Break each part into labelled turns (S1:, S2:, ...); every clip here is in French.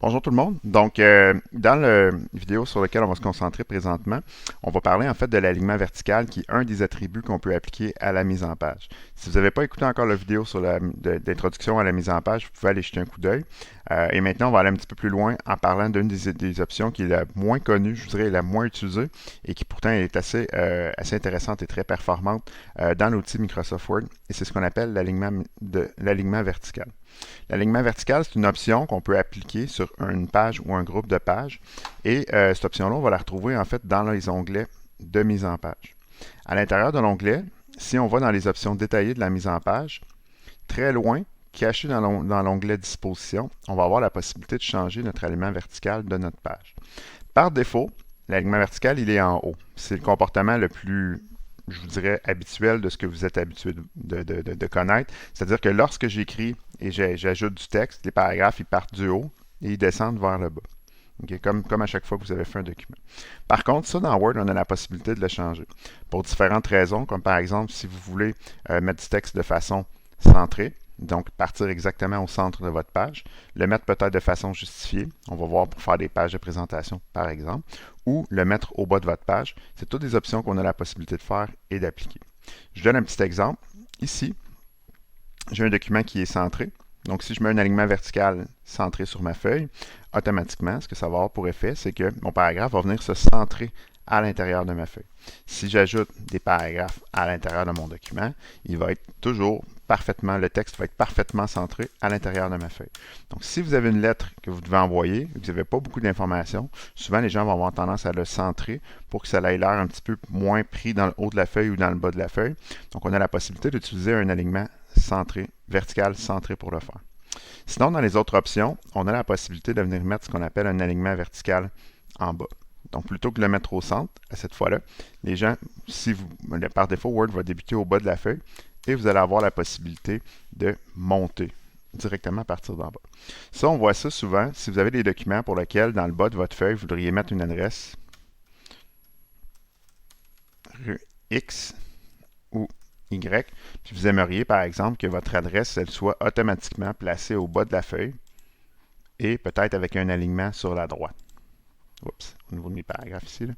S1: Bonjour tout le monde. Donc, dans la vidéo sur laquelle on va se concentrer présentement, on va parler en fait de l'alignement vertical qui est un des attributs qu'on peut appliquer à la mise en page. Si vous n'avez pas écouté encore la vidéo sur d'introduction à la mise en page, vous pouvez aller jeter un coup d'œil. Et maintenant, on va aller un petit peu plus loin en parlant d'une des options qui est la moins connue, je dirais la moins utilisée, et qui pourtant est assez intéressante et très performante dans l'outil Microsoft Word. Et c'est ce qu'on appelle l'alignement vertical. L'alignement vertical, c'est une option qu'on peut appliquer sur une page ou un groupe de pages. Et cette option-là, on va la retrouver en fait dans les onglets de mise en page. À l'intérieur de l'onglet, si on va dans les options détaillées de la mise en page, très loin, caché dans l'onglet Disposition, on va avoir la possibilité de changer notre alignement vertical de notre page. Par défaut, l'alignement vertical, il est en haut. C'est le comportement le plus, je vous dirais, habituel de ce que vous êtes habitué de connaître. C'est-à-dire que lorsque j'écris et j'ajoute du texte, les paragraphes, ils partent du haut et ils descendent vers le bas. Okay? Comme à chaque fois que vous avez fait un document. Par contre, ça, dans Word, on a la possibilité de le changer. Pour différentes raisons, comme par exemple, si vous voulez mettre du texte de façon centrée, donc partir exactement au centre de votre page, le mettre peut-être de façon justifiée, on va voir pour faire des pages de présentation par exemple, ou le mettre au bas de votre page. C'est toutes des options qu'on a la possibilité de faire et d'appliquer. Je donne un petit exemple. Ici, j'ai un document qui est centré. Donc, si je mets un alignement vertical centré sur ma feuille, automatiquement, ce que ça va avoir pour effet, c'est que mon paragraphe va venir se centrer à l'intérieur de ma feuille. Si j'ajoute des paragraphes à l'intérieur de mon document, il va être toujours parfaitement, le texte va être parfaitement centré à l'intérieur de ma feuille. Donc, si vous avez une lettre que vous devez envoyer et que vous n'avez pas beaucoup d'informations, souvent les gens vont avoir tendance à le centrer pour que ça ait l'air un petit peu moins pris dans le haut de la feuille ou dans le bas de la feuille. Donc, on a la possibilité d'utiliser un alignement centré, vertical centré pour le faire. Sinon, dans les autres options, on a la possibilité de venir mettre ce qu'on appelle un alignement vertical en bas. Donc, plutôt que de le mettre au centre, à cette fois-là, les gens, par défaut, Word va débuter au bas de la feuille et vous allez avoir la possibilité de monter directement à partir d'en bas. Ça, on voit ça souvent si vous avez des documents pour lesquels, dans le bas de votre feuille, vous voudriez mettre une adresse X ou Y, puis vous aimeriez, par exemple, que votre adresse elle soit automatiquement placée au bas de la feuille et peut-être avec un alignement sur la droite. Oups, au niveau de mes paragraphes ici, là,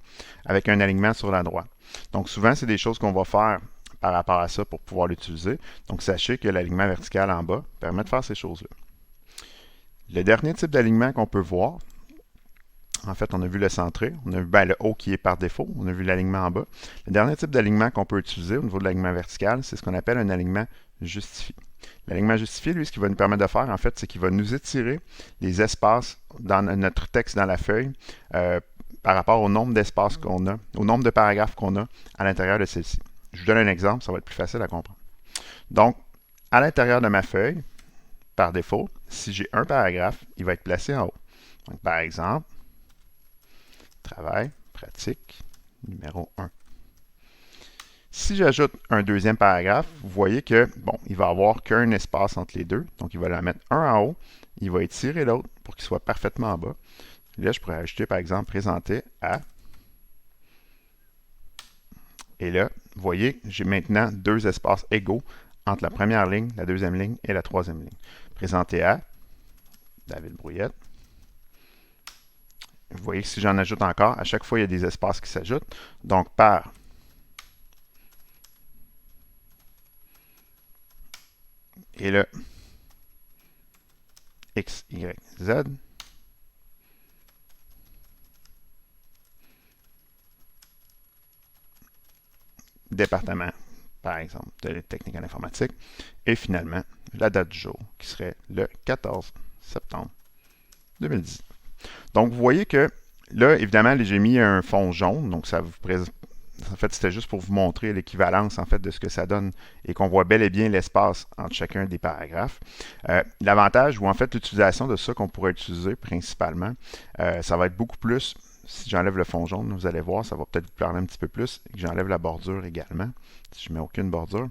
S1: avec un alignement sur la droite. Donc souvent, c'est des choses qu'on va faire par rapport à ça pour pouvoir l'utiliser. Donc sachez que l'alignement vertical en bas permet de faire ces choses-là. Le dernier type d'alignement qu'on peut voir, en fait, on a vu le centré, on a vu le haut qui est par défaut, on a vu l'alignement en bas. Le dernier type d'alignement qu'on peut utiliser au niveau de l'alignement vertical, c'est ce qu'on appelle un alignement justifié. L'alignement justifié, lui, ce qu'il va nous permettre de faire, en fait, c'est qu'il va nous étirer les espaces dans notre texte dans la feuille par rapport au nombre d'espaces qu'on a, au nombre de paragraphes qu'on a à l'intérieur de celle-ci. Je vous donne un exemple, ça va être plus facile à comprendre. Donc, à l'intérieur de ma feuille, par défaut, si j'ai un paragraphe, il va être placé en haut. Donc, par exemple, travail, pratique, numéro 1. Si j'ajoute un deuxième paragraphe, vous voyez que, bon, il va avoir qu'un espace entre les deux. Donc, il va la mettre un en haut, il va étirer l'autre pour qu'il soit parfaitement en bas. Et là, je pourrais ajouter, par exemple, présenter à. Et là, vous voyez, j'ai maintenant deux espaces égaux entre la première ligne, la deuxième ligne et la troisième ligne. Présenter à David Brouillette. Vous voyez que si j'en ajoute encore, à chaque fois, il y a des espaces qui s'ajoutent. Donc, par et le X, Y, Z. Département, par exemple, de technique en informatique. Et finalement, la date du jour, qui serait le 14 septembre 2010. Donc, vous voyez que là, évidemment, j'ai mis un fond jaune, donc ça vous présente. En fait, c'était juste pour vous montrer l'équivalence en fait de ce que ça donne et qu'on voit bel et bien l'espace entre chacun des paragraphes. L'avantage ou en fait l'utilisation de ça qu'on pourrait utiliser principalement, ça va être beaucoup plus, si j'enlève le fond jaune, vous allez voir, ça va peut-être vous parler un petit peu plus et que j'enlève la bordure également, si je ne mets aucune bordure.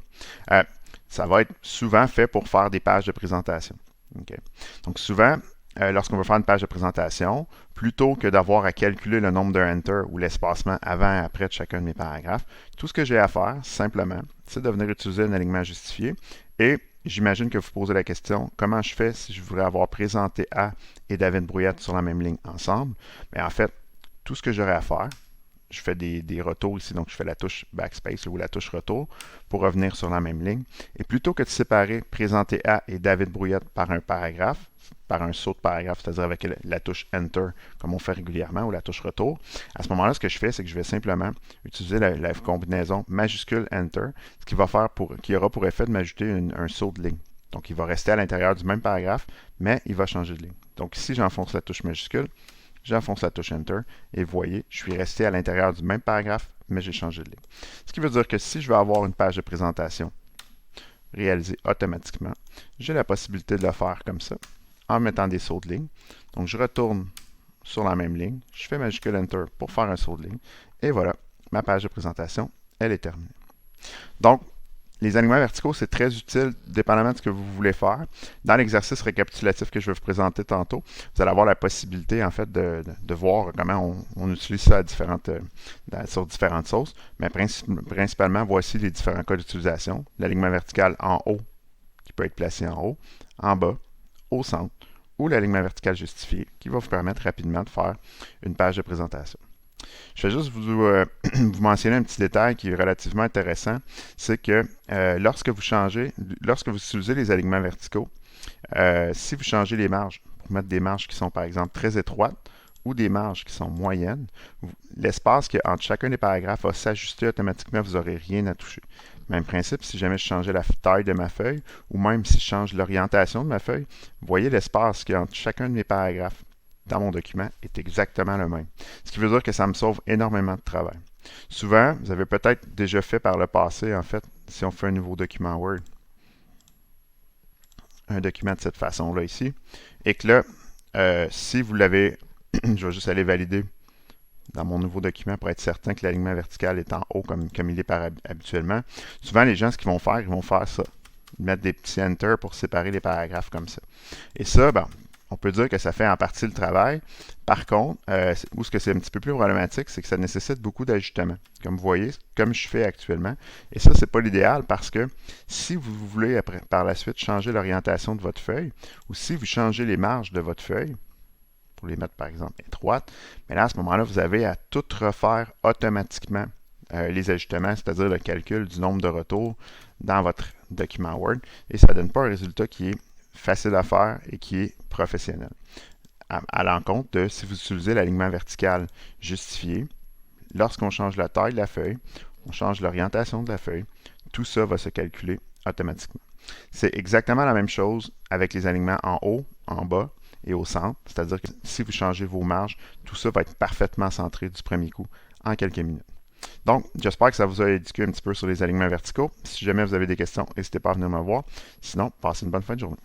S1: Ça va être souvent fait pour faire des pages de présentation. Okay. Donc souvent, lorsqu'on veut faire une page de présentation, plutôt que d'avoir à calculer le nombre de enter ou l'espacement avant et après de chacun de mes paragraphes, tout ce que j'ai à faire, simplement, c'est de venir utiliser un alignement justifié et j'imagine que vous posez la question, comment je fais si je voudrais avoir présenté A et David Brouillette sur la même ligne ensemble? Mais en fait, tout ce que j'aurais à faire, je fais des retours ici, donc je fais la touche backspace ou la touche retour pour revenir sur la même ligne. Et plutôt que de séparer présenter A et David Brouillette par un paragraphe, par un saut de paragraphe, c'est-à-dire avec la touche Enter, comme on fait régulièrement, ou la touche retour, à ce moment-là, ce que je fais, c'est que je vais simplement utiliser la combinaison majuscule Enter, ce qui va faire qui aura pour effet de m'ajouter un saut de ligne. Donc, il va rester à l'intérieur du même paragraphe, mais il va changer de ligne. Donc, ici, j'enfonce la touche majuscule, j'enfonce la touche Enter, et vous voyez, je suis resté à l'intérieur du même paragraphe, mais j'ai changé de ligne. Ce qui veut dire que si je veux avoir une page de présentation réalisée automatiquement, j'ai la possibilité de le faire comme ça, en mettant des sauts de ligne. Donc, je retourne sur la même ligne, je fais majuscule Enter pour faire un saut de ligne, et voilà, ma page de présentation, elle est terminée. Donc, les alignements verticaux, c'est très utile, dépendamment de ce que vous voulez faire. Dans l'exercice récapitulatif que je vais vous présenter tantôt, vous allez avoir la possibilité, en fait, de voir comment on utilise ça sur différentes sources. Mais principalement, voici les différents cas d'utilisation. L'alignement vertical en haut, qui peut être placé en haut, en bas, au centre, ou l'alignement vertical justifié, qui va vous permettre rapidement de faire une page de présentation. Je vais juste vous mentionner un petit détail qui est relativement intéressant, c'est que lorsque vous utilisez les alignements verticaux, si vous changez les marges pour mettre des marges qui sont par exemple très étroites ou des marges qui sont moyennes, l'espace qui est entre chacun des paragraphes va s'ajuster automatiquement, vous n'aurez rien à toucher. Même principe, si jamais je changeais la taille de ma feuille ou même si je change l'orientation de ma feuille, vous voyez l'espace qui est entre chacun de mes paragraphes dans mon document est exactement le même. Ce qui veut dire que ça me sauve énormément de travail. Souvent, vous avez peut-être déjà fait par le passé, en fait, si on fait un nouveau document Word, un document de cette façon-là ici, et que là, si vous l'avez, je vais juste aller valider dans mon nouveau document pour être certain que l'alignement vertical est en haut comme il est habituellement. Souvent, les gens, ce qu'ils vont faire, ils vont faire ça. Mettre des petits Enter pour séparer les paragraphes comme ça. Et ça, ben, on peut dire que ça fait en partie le travail. Par contre, où ce que c'est un petit peu plus problématique, c'est que ça nécessite beaucoup d'ajustements. Comme vous voyez, comme je fais actuellement. Et ça, c'est pas l'idéal parce que si vous voulez par la suite changer l'orientation de votre feuille, ou si vous changez les marges de votre feuille, pour les mettre par exemple étroites, mais là, à ce moment-là, vous avez à tout refaire automatiquement les ajustements, c'est-à-dire le calcul du nombre de retours dans votre document Word. Et ça ne donne pas un résultat qui est facile à faire et qui est professionnel. À l'encontre de si vous utilisez l'alignement vertical justifié, lorsqu'on change la taille de la feuille, on change l'orientation de la feuille, tout ça va se calculer automatiquement. C'est exactement la même chose avec les alignements en haut, en bas et au centre, c'est-à-dire que si vous changez vos marges, tout ça va être parfaitement centré du premier coup en quelques minutes. Donc, j'espère que ça vous a éduqué un petit peu sur les alignements verticaux. Si jamais vous avez des questions, n'hésitez pas à venir me voir. Sinon, passez une bonne fin de journée.